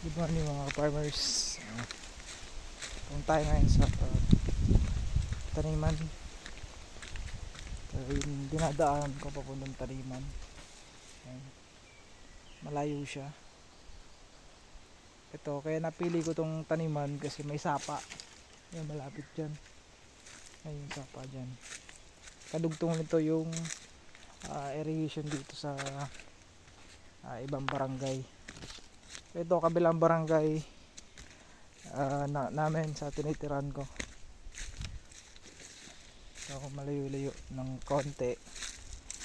Good morning mga farmers. Kung tayo ngayon sa taniman. Yung dinadaan ko papuntang taniman. Ayan. Malayo siya. Ito, kaya napili ko tong taniman kasi may sapa. Ayan, malapit dyan. Ayan yung sapa dyan. Kadugtong nito yung irrigation dito sa ibang barangay. Ito, kabilang barangay namin sa tinitiran ko. So malayo-layo ng konti.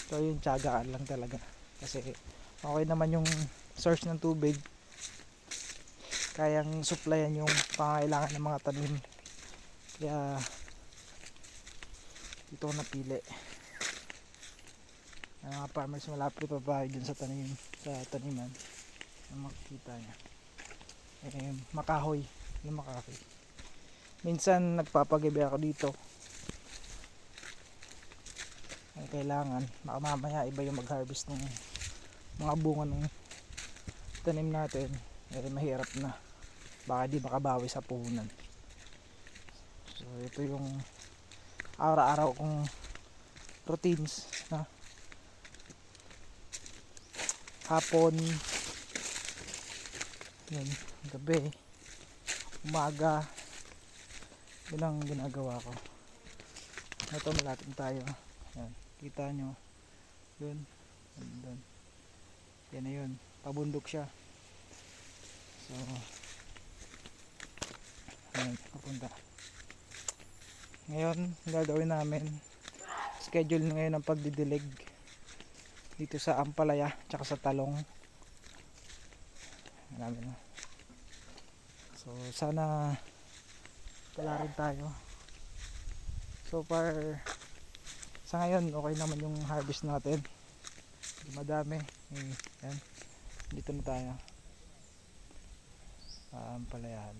So yung tiyagaan lang talaga. Kasi okay naman yung source ng tubig. Kayang supplyan yung pangangailangan ng mga tanim. Kaya dito ko napili. Ang mga farmers malapit pa bahay dun sa taniman. Ang makikita niya. Makahoy. Yung makahoy. Minsan nagpapagabi ako dito. Ay kailangan baka mamaya iba yung mag-harvest ng mga bunga ng tanim natin, mahirap na, baka di makabawi sa puhunan. So ito yung araw-araw kong routines na hapon, yun, gabi, umaga, yun ang ginagawa ko. Ito malapit tayo. Yan, kita nyo yun, doon. Yan na yun, pabundok siya. So yan, papunta. Ngayon gagawin namin, schedule ngayon ang pagdidilig dito sa ampalaya tsaka sa talong. Namin. So sana wala rin tayo. So far sa ngayon okay naman yung harvest natin, madami. Yan, dito na tayo ampalayahan.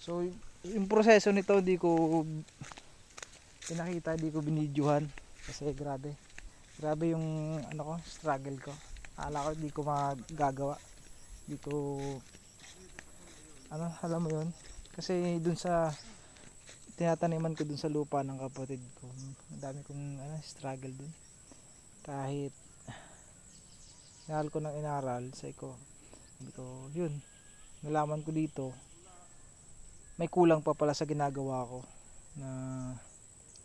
So yung proseso nito hindi ko pinakita, hindi ko binidyohan kasi grabe yung struggle ko. Akala ko hindi ko magagawa, hindi ko alam mo yun, kasi dun sa tinataniman ko dun sa lupa ng kapatid ko, ang dami kong struggle dun. Kahit inaral ko ng inaral sa sabi ko yun, nalaman ko dito may kulang pa pala sa ginagawa ko na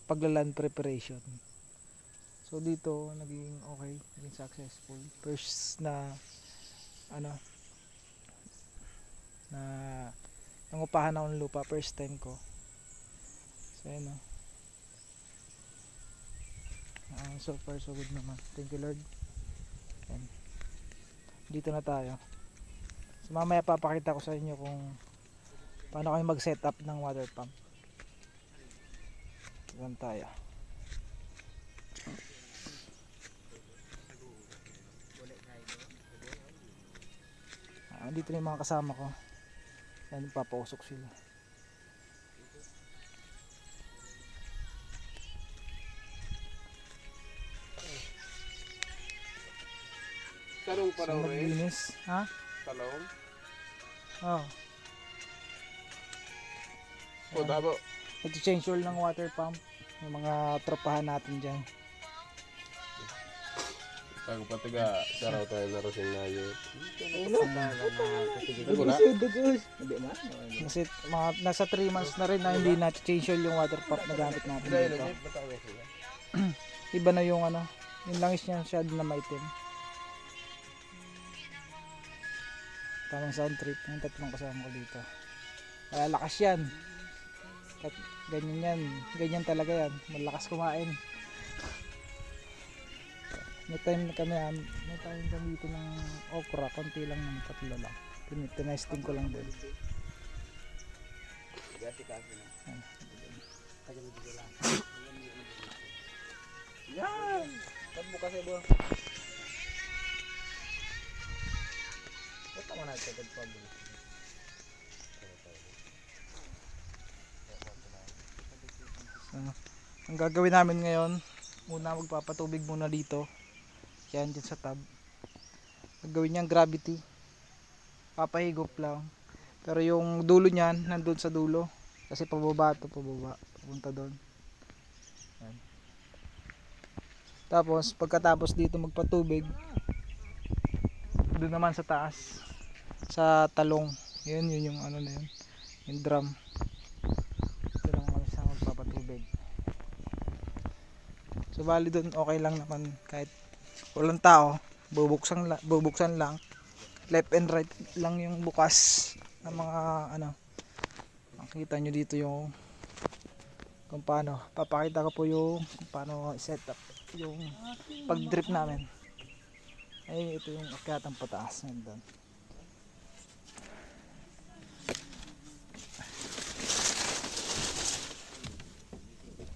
paglaland preparation. So dito naging okay, naging successful. First na na nangupahan ako ng lupa, first time ko. So ayun, so far so good naman, thank you Lord. Ayan. Dito na tayo. So mamaya papakita ko sa inyo kung paano kayo mag set up ng water pump. Diyan tayo. Dito na yung mga kasama ko. Yan, papausok sila. Talong pa raw rin? Maglinis, ha? Talong? Oh. O, dabo. Ito change oil ng water pump. Yung mga tropahan natin dyan. Bago patiga, saraw tayo na rosing na yun. Kasi mga nasa 3 months na rin na hindi na change oil yung water pump na gamit natin dito. Iba na yung yung langis niya siya na maitim. Tamang sound trip yung tatlong kasama ko dito. Malalakas yan. Ganyan talaga yan, malakas kumain. May time kami dito ng okra, konti lang, ng 3 lang. Tinesting ko lang din. Yan! Tagbo kasi bo. Ito mo na tagad pa bo. Ang gagawin namin ngayon, muna magpapatubig muna dito. Yan dyan sa tub. Gagawin niyang gravity. Papahigop lang. Pero yung dulo niyan, nandun sa dulo. Kasi pababa ito, pababa. Punta doon. Yan. Tapos, pagkatapos dito magpatubig, doon naman sa taas, sa talong. Yun yung ano na yun. Yung drum. Doon naman kami sa magpapatubig. So, bali doon okay lang naman. Kahit walang tao, bubuksan lang. Left and right lang yung bukas ng mga ano. Makikita nyo dito yung kung paano. Papakita ko po yung kung paano set up yung pag drip namin. Ay, ito yung akyatang pataas. Nandun.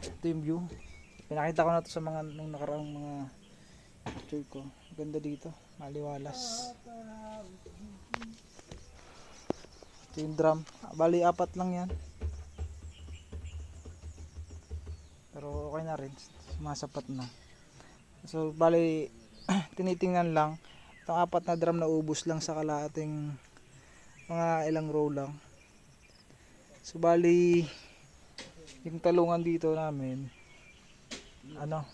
Ito yung view. Pinakita ko na to sa mga nung nakaraang mga picture ko. Ganda dito, maliwalas. Ito yung drum. Bali 4 lang yan. Pero okay na rin. Sumasapat na. So bali tinitingnan lang. Itong 4 na drum na ubos lang sa kalahating mga ilang row lang. So bali yung talungan dito namin ano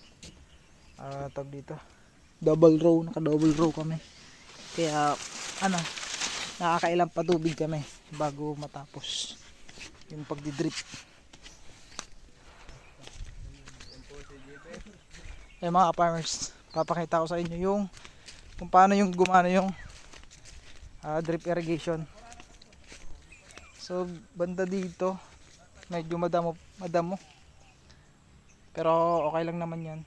tawag dito double row, naka double row kami, kaya ano nakakailang patubig kami bago matapos yung pagdidrip. Mga farmers, papakita ko sa inyo yung kung paano yung gumana yung drip irrigation. So banda dito medyo madamo pero okay lang naman yan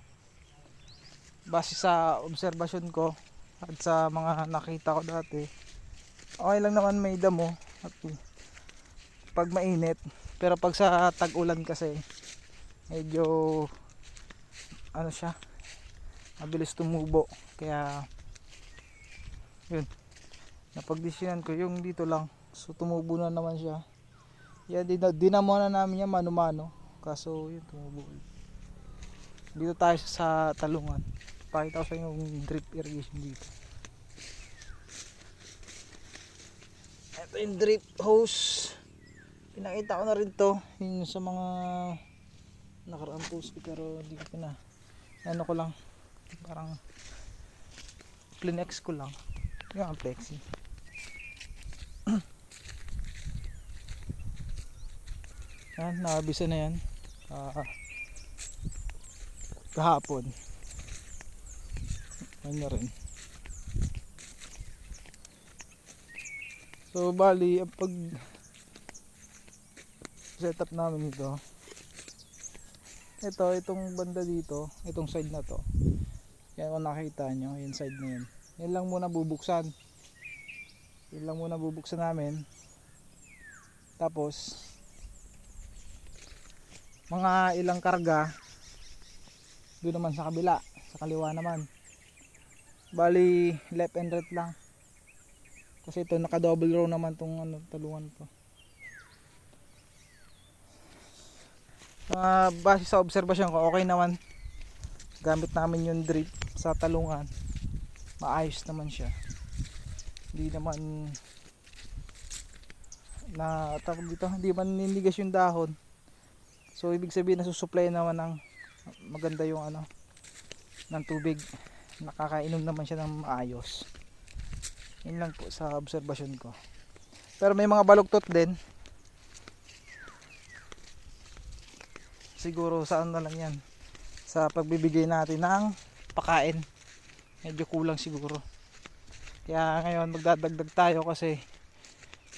base sa obserbasyon ko at sa mga nakita ko dati. Okay lang naman may damo at pag mainit, pero pag sa tag-ulan kasi medyo ano siya, mabilis tumubo, kaya yun napagdesisyonan ko yung dito lang. So tumubo na naman siya. Yan, dinamo na namin yan mano-mano, kaso yun tumubo. Dito tayo sa talungan, pakita ko sa inyo yung drip irrigation dito. Ito yung drip hose, pinakita ko na rin to yung sa mga nakaraang post ko, pero hindi ko na ano ko lang, parang plinex ko lang yung flexi. Yan, nakabisa na yan kahapon. Yan na rin. So bali ang pag setup namin ito, itong banda dito, itong side na to, yan kung nakita nyo, yung side na yan, yan lang muna bubuksan, namin. Tapos mga ilang karga doon naman sa kabila, sa kaliwa naman. Bali left and right lang, kasi ito naka double row naman tong ano, talungan to. Base sa obserbasyon ko, okay naman gamit namin yung drip sa talungan, maayos naman siya, hindi naman na tawag dito, hindi man ninigas yung dahon. So ibig sabihin nasusupply naman ng maganda yung ano ng tubig, nakakainom naman siya ng maayos. Yun lang po sa obserbasyon ko. Pero may mga baluktot din, siguro saan na lang yan, sa pagbibigay natin ng pakain, medyo kulang siguro. Kaya ngayon magdadagdag tayo kasi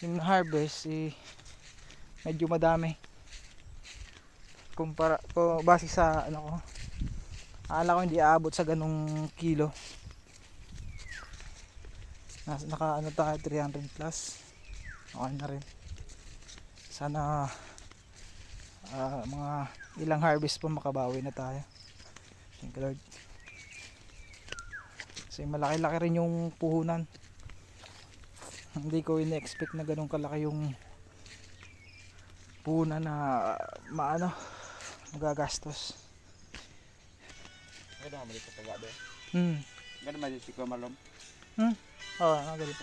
yung harvest medyo madami kumpara ko, base sa ano ko, akala ko hindi aabot sa ganung kilo. Naka ano tayo, 300 plus, okay na rin. Sana mga ilang harvest pa makabawi na tayo. Thank you Lord. Kasi malaki-laki rin yung puhunan, hindi ko in-expect na ganun kalaki yung puhunan na maano magagastos. Kaya naman dito taga doon. Ganun ba si Kuya Marlon? Oo, ganito.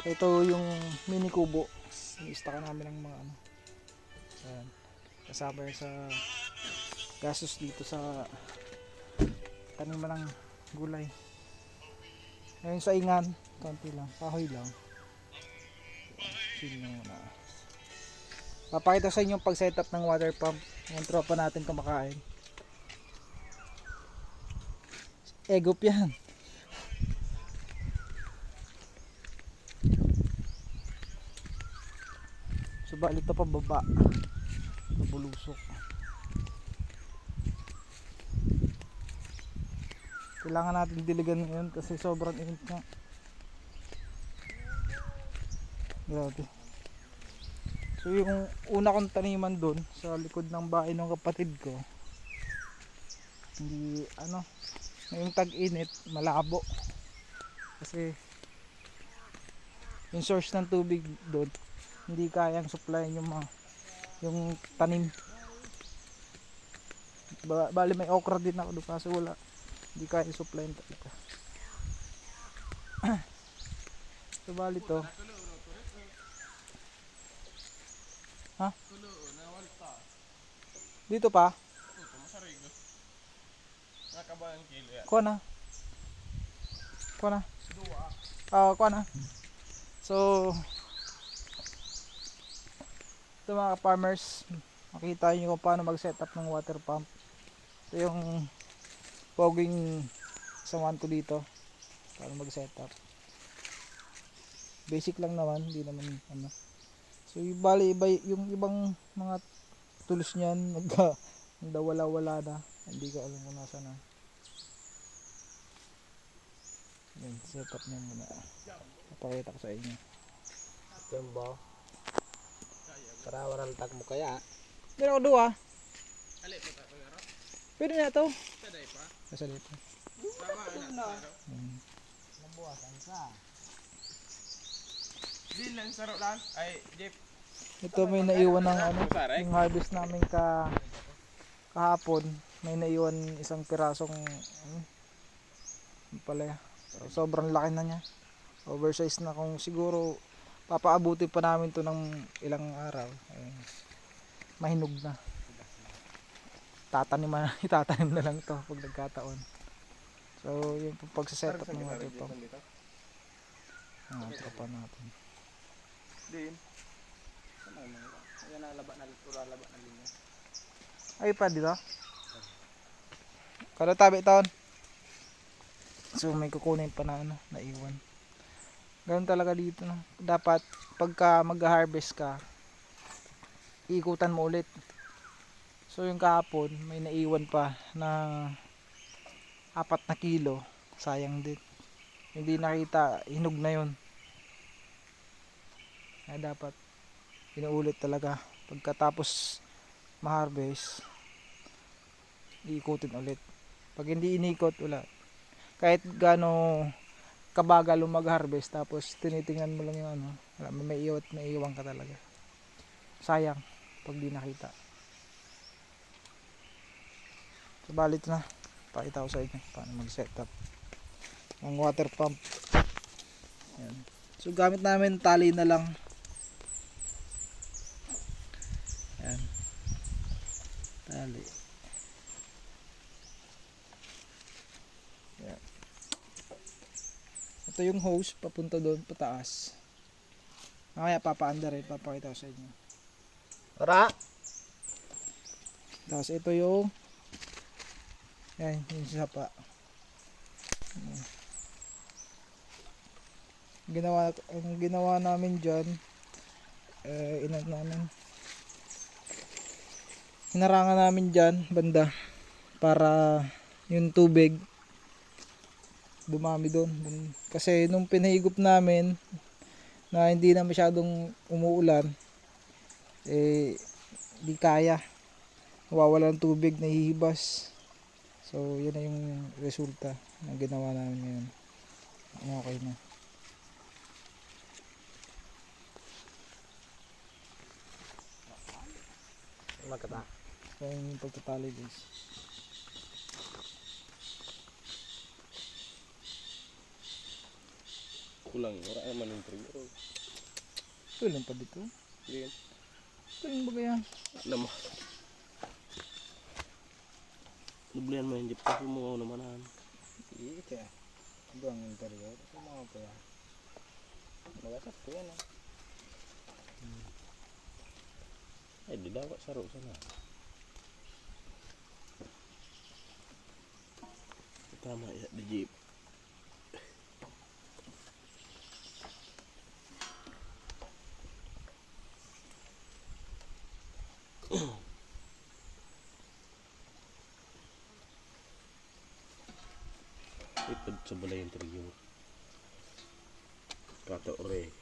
Ito yung mini kubo. Iniistakan namin ng mga ano. Ayan. Kasama yun sa gastos dito sa taniman ng gulay. Ngayon sa ingan, konti lang, kahoy lang. Chill lang muna. Papakita sa inyo yung pag-setup ng water pump. Yung tropa natin kumakain. Egop yan. Subalit ito pababa. Nabulusok. Kailangan natin diligan ngayon kasi sobrang init nga. Grabe. So yung una kong taniman doon sa likod ng bahay ng kapatid ko, hindi ano, ngayong tag-init malabo. Kasi yung source ng tubig doon hindi kayang supplyin yung mga yung tanim. Bali may okra din ako doon kaso wala, hindi kaya supplyin talaga. So bali to ha? Dito pa? Kuha na. Kuha na. Kuha na. So ito mga farmers, makita nyo kung paano mag setup ng water pump. Ito yung poging sawan ko dito para mag setup. Basic lang naman, hindi naman ano. So bali iba yung ibang mga tools niyan nagdawala-wala na, hindi ko alam kung nasa na. Yan, setup niya muna. Papakita ko sa inyo. Jumbo. Para walang tag mo kaya. Meron ko duwa. Alay po tayo nga. Pwede na ito. Saday pa. Nasa dito. Tama na. Nabuwasan ka. Din lang saro lang. Ay, Jeep. Ito may naiwan ng ano, yung harvest namin kahapon. May naiwan isang pirasong palaya. So, sobrang laki na niya. Oversize na, kung siguro papaabuti pa namin to ng ilang araw. Mahinog na. Itatanim na lang to pag nagkataon. So, yung pagsasetup ng water pump. Tropa natin. Din. Ano mo? Ayan na laba na linya. Ay pa dito. Kada tabi taon. So may kukunin pa na ano, naiwan. Ganun talaga dito, no. Dapat pagka mag-harvest ka, iikutan mo ulit. So yung kahapon may naiwan pa na 4 na kilo. Sayang din. Hindi nakita, hinog na 'yon. Kaya dapat inuulit talaga pagkatapos ma-harvest, iikutin ulit. Pag hindi inikot, wala. Kahit gaano kabagal mag-harvest tapos tinitingnan mo lang yung ano, wala, may iwan ka talaga. Sayang pag di nakita. So balit na, pakita ko sa inyo paano mag-setup ng water pump. Ayan. So gamit namin tali na lang. Ayan. Tali. Ayan. Ito yung hose papunta doon pataas. Mamaya papaanda rin, papakita ko sa inyo. Tara. Tapos ito yung yung sapa. Ang ginawa namin dyan, hinarangan namin dyan banda para yung tubig dumami doon. Kasi nung pinahigop namin na hindi na masyadong umuulan, di kaya, nawawala ng tubig, nahihibas. So yun na yung resulta ng ginawa namin ngayon. Okay na. Magkata. So yung pagtatali guys. Kulang, wala naman yung trigger. Kulang pa dito. Yan. Kulang ba kaya? Alam mo. Nublihan mo yung jeep kasi mo naman. Iya kaya. Buang interior. Ito mga pa yan. Magasap ko yan ah. Ay, di dapat saro sana. Tama ya, di jeep. Ipad sa balay yung trigger. Kata ore.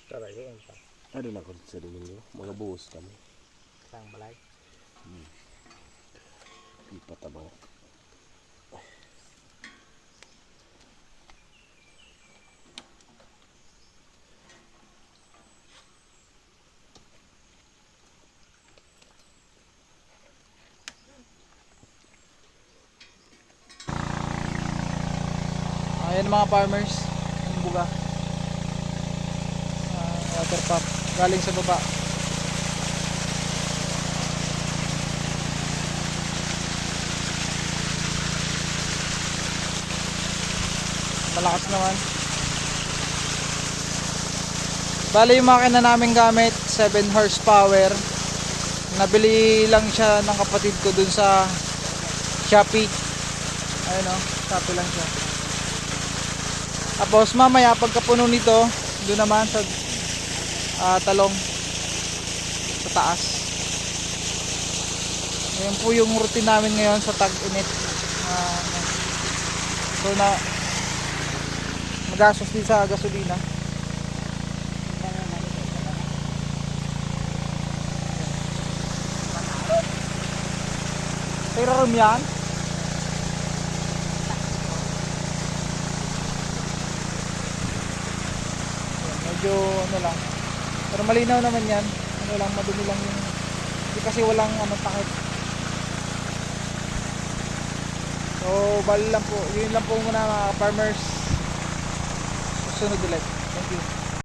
Taray ko yan pa. Ada na ko sa domingo. Mga buhos kami. Sang balay. Pipa tabang. Ayan mga farmers, ang buga. Water pump galing sa baba. Malakas naman. Bali yung makina namin gamit 7 horsepower. Nabili lang siya ng kapatid ko dun sa Shopee. Ayun o, Shopee lang siya. Tapos mamaya pagkapuno nito, doon naman sa talong sa taas. Ayan po yung routine namin ngayon sa tag-init. So na magastos din sa gasolina. Pero room yan. Medyo ano lang, pero malinaw naman yan, ano lang, madumi lang yung hindi kasi walang ano takip. So bali lang po, yun lang po muna mga farmers, susunod ulit. Thank you.